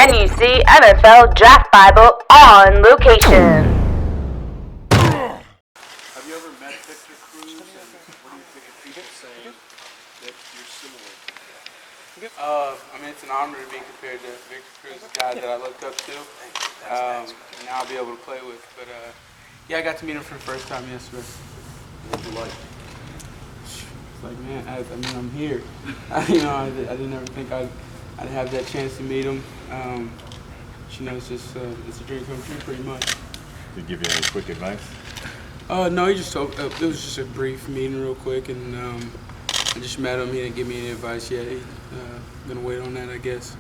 NUC NFL Draft Bible on location. Have you ever met Victor Cruz, and what do you think of people saying that you're similar to him? I mean, it's an honor to be compared to Victor Cruz, a guy that I looked up to. Now I'll be able to play with. But yeah, I got to meet him for the first time yesterday. What was it like? It's like, man, I mean, I'm here. I didn't ever think I'd have that chance to meet him. It's just it's a dream come true, pretty much. Did he give you any quick advice? No, he just told. It was just a brief meeting, real quick, and I just met him. He didn't give me any advice yet. He's gonna wait on that, I guess.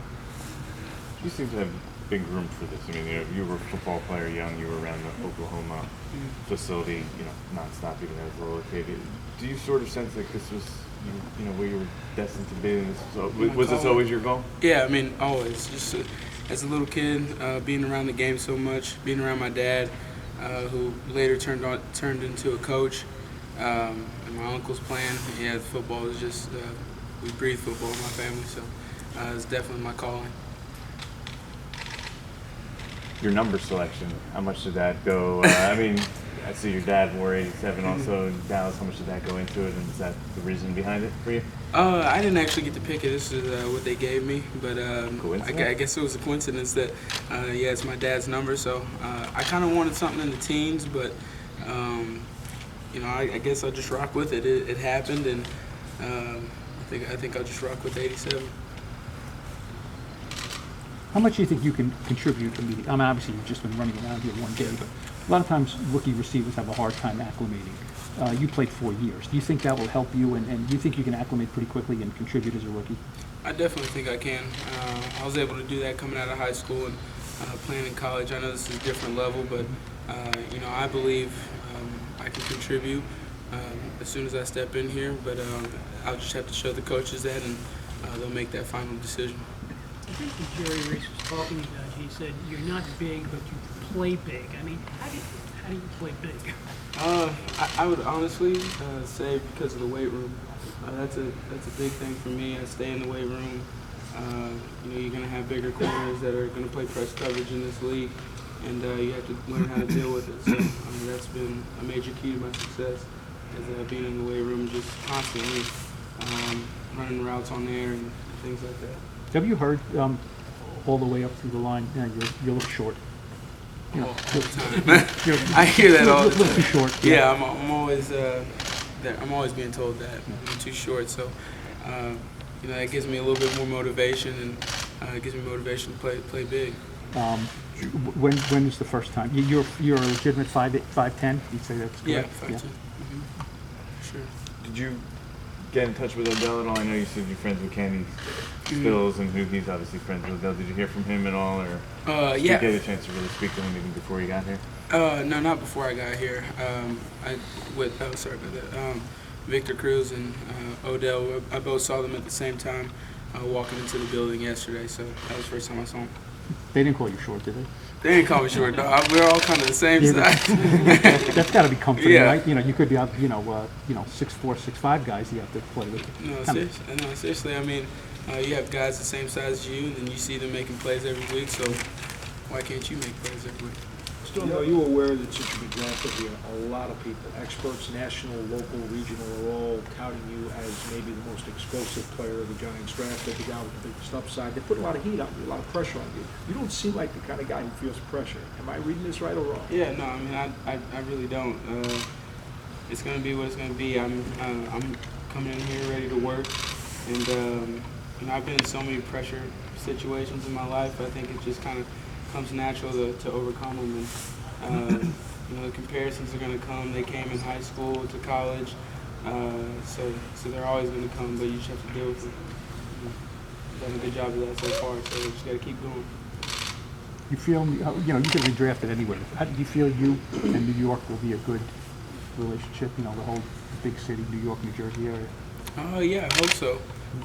You seem to have big room for this. I mean, you were a football player young. You were around the Oklahoma facility, nonstop, even as a little kid. Do you sort of sense like this was, where you were destined to be? And was this always your goal? Yeah, I mean, always. Just as a little kid, being around the game so much, being around my dad, who later turned into a coach, and my uncle's playing. Yeah, football is just we breathe football in my family, so it's definitely my calling. Your number selection, how much did that go? I mean, I see your dad wore 87 also in Dallas. How much did that go into it, and is that the reason behind it for you? I didn't actually get to pick it. This is what they gave me, but I guess it was a coincidence that it's my dad's number. So I kind of wanted something in the teens, but I guess I'll just rock with it. It happened, and I think I'll just rock with 87. How much do you think you can contribute immediately? I mean, obviously you've just been running around here one day, but a lot of times rookie receivers have a hard time acclimating. You played 4 years. Do you think that will help you, and do you think you can acclimate pretty quickly and contribute as a rookie? I definitely think I can. I was able to do that coming out of high school and playing in college. I know this is a different level, but I believe I can contribute as soon as I step in here, but I'll just have to show the coaches that, and they'll make that final decision. I think when Jerry Reese was talking about you, he said, you're not big, but you play big. I mean, how do you play big? I would honestly say because of the weight room. That's a big thing for me. I stay in the weight room. You're going to have bigger corners that are going to play press coverage in this league, and you have to learn how to deal with it. So that's been a major key to my success, is being in the weight room just constantly, running routes on there and things like that. Have you heard all the way up through the line, you look short? All the time. I hear that all the time. Too short. Yeah, I'm always being told that I'm too short. So, that gives me a little bit more motivation, and it gives me motivation to play big. When is the first time? You're a legitimate 5'10"? You'd say that's correct? Yeah, 5'10". Mm-hmm. Sure. Did you get in touch with Odell at all? I know you said you're friends with Kenny Stills, and who he's obviously friends with Odell. Did you hear from him at all, or did you get a chance to really speak to him even before you got here? No, not before I got here. Victor Cruz and Odell, I both saw them at the same time walking into the building yesterday, so that was the first time I saw them. They didn't call you short, did they? They didn't call me short. No, we're all kind of the same size. That's got to be comforting, right? You could be out, 6'4", 6'5" guys you have to play with. No, seriously. I mean, you have guys the same size as you, and then you see them making plays every week. So why can't you make plays every week? Still, are you aware that since you've been drafted here, a lot of people, experts, national, local, regional, are all touting you as maybe the most explosive player of the Giants drafted, the guy with the biggest upside. They put a lot of heat on you, a lot of pressure on you. You don't seem like the kind of guy who feels pressure. Am I reading this right or wrong? Yeah, no, I mean, I really don't. It's going to be what it's going to be. I'm coming in here ready to work, and I've been in so many pressure situations in my life. I think it just kind of comes natural to overcome them, and the comparisons are going to come. They came in high school to college, so they're always going to come, but you just have to deal with it. You've done a good job of that so far, so you just got to keep going. You feel, you could be drafted anywhere. How do you feel you and New York will be a good relationship? The whole big city, New York, New Jersey area. Yeah, I hope so.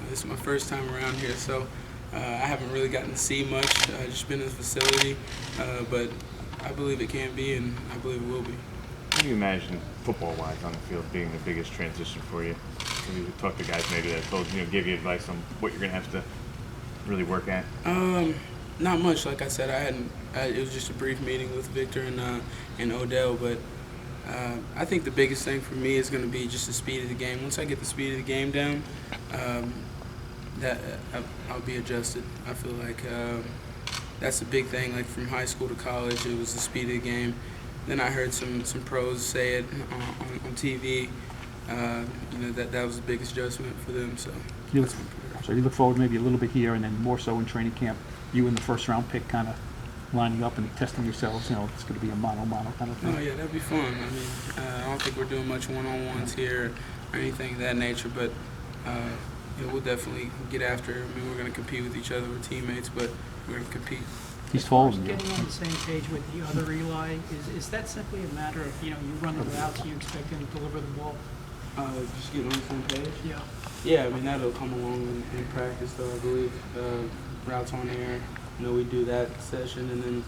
This is my first time around here, so I haven't really gotten to see much. I've just been in the facility, but I believe it can be, and I believe it will be. How do you imagine, football-wise, on the field being the biggest transition for you? Have you talked to guys maybe that told gave you advice on what you're going to have to really work at? Not much. Like I said, it was just a brief meeting with Victor and Odell, but I think the biggest thing for me is going to be just the speed of the game. Once I get the speed of the game down, I'll be adjusted. I feel like that's the big thing. Like from high school to college, it was the speed of the game. Then I heard some pros say it on TV. That was the biggest adjustment for them. So You look forward maybe a little bit here, and then more so in training camp, you and the first round pick kind of lining up and testing yourselves. It's going to be a mono kind of thing. Oh yeah, that'd be fun. I mean, I don't think we're doing much one-on-ones here or anything of that nature, but we'll definitely get after it. I mean, we're going to compete with each other. We're teammates, but we're going to compete. He's taller than you. Getting on the same page with the other Eli, is that simply a matter of, you run the routes, you expect him to deliver the ball? Just getting on the same page? Yeah. Yeah, I mean, that'll come along in practice, though, I believe. Routes on air, we do that session, and then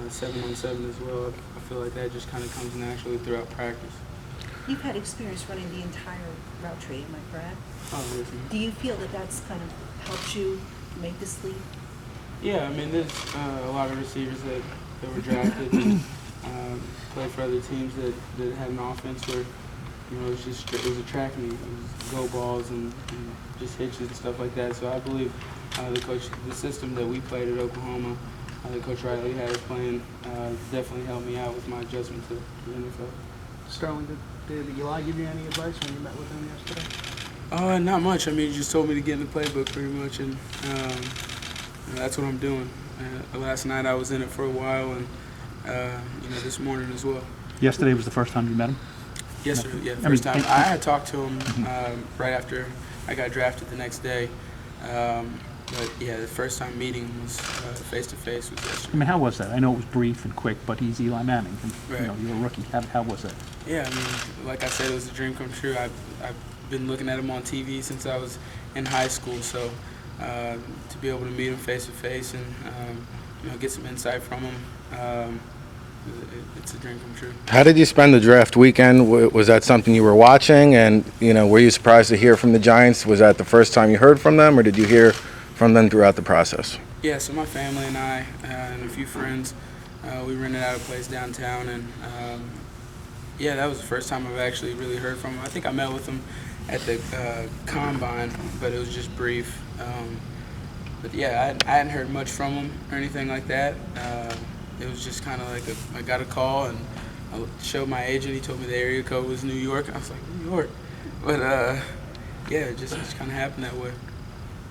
7-on-7 as well. I feel like that just kind of comes naturally throughout practice. You've had experience running the entire route tree, am I correct? Oh, yes, ma'am. Do you feel that that's kind of helped you make this leap? Yeah, I mean, there's a lot of receivers that were drafted and play for other teams that had an offense where, it was a track meet. It was go balls and just hitches and stuff like that. So I believe the system that we played at Oklahoma, that Coach Riley had us playing, definitely helped me out with my adjustment to the NFL. Sterling, did Eli give you any advice when you met with him yesterday? Not much. I mean, he just told me to get in the playbook pretty much, and that's what I'm doing. Last night I was in it for a while, and this morning as well. Yesterday was the first time you met him? Yesterday, yeah, first time. I had talked to him right after I got drafted the next day. But yeah, the first time meeting was face-to-face was yesterday. I mean, how was that? I know it was brief and quick, but he's Eli Manning. And, Right. You're a rookie. How was that? Yeah, I mean, like I said, it was a dream come true. I've been looking at him on TV since I was in high school, so to be able to meet him face-to-face and get some insight from him, it's a dream come true. How did you spend the draft weekend? Was that something you were watching? And, were you surprised to hear from the Giants? Was that the first time you heard from them, or did you hear from them throughout the process? Yeah, so my family and I and a few friends, we rented out a place downtown, and that was the first time I've actually really heard from him. I think I met with him at the Combine, but it was just brief. But yeah, I hadn't heard much from him or anything like that. It was just kind of like I got a call, and I showed my agent. He told me the area code was New York. I was like, New York. But it just kind of happened that way.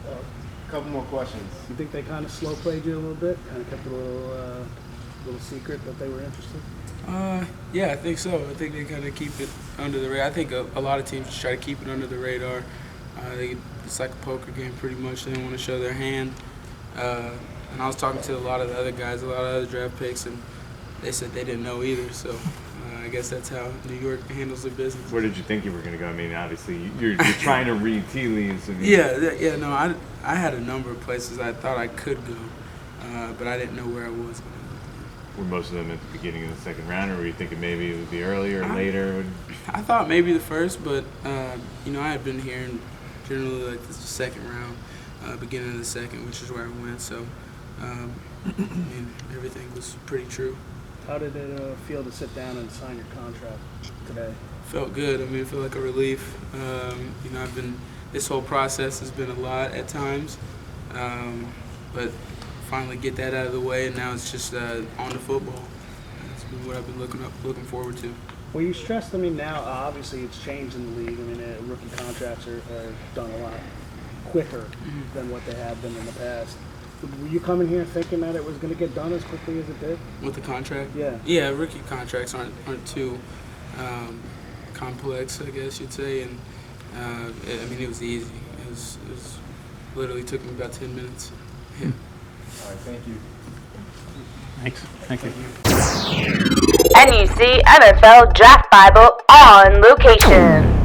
A couple more questions. You think they kind of slow played you a little bit, kind of kept a little secret that they were interested? Yeah, I think so. I think they kind of keep it under the radar. I think a lot of teams just try to keep it under the radar. It's like a poker game pretty much. They don't want to show their hand. And I was talking to a lot of the other guys, a lot of other draft picks, and they said they didn't know either. So I guess that's how New York handles their business. Where did you think you were going to go? I mean, obviously, you're trying to read tea leaves. I mean, Yeah. I had a number of places I thought I could go, but I didn't know where I was going to go. Were most of them at the beginning of the second round, or were you thinking maybe it would be earlier or later? I thought maybe the first, but I had been hearing generally like the second round, beginning of the second, which is where I went. So, everything was pretty true. How did it feel to sit down and sign your contract today? Felt good. I mean, it felt like a relief. This whole process has been a lot at times, but finally get that out of the way, and now it's just on to football. That's been what I've been looking forward to. Well, you stressed, now obviously it's changed in the league. Rookie contracts are done a lot quicker than what they have been in the past. Were you coming here thinking that it was going to get done as quickly as it did? With the contract? Yeah. Yeah, rookie contracts aren't too complex, I guess you'd say, and it was easy. It was literally took me about 10 minutes. Yeah. All right, thank you. Thanks. Thank you. NUC NFL Draft Bible on location.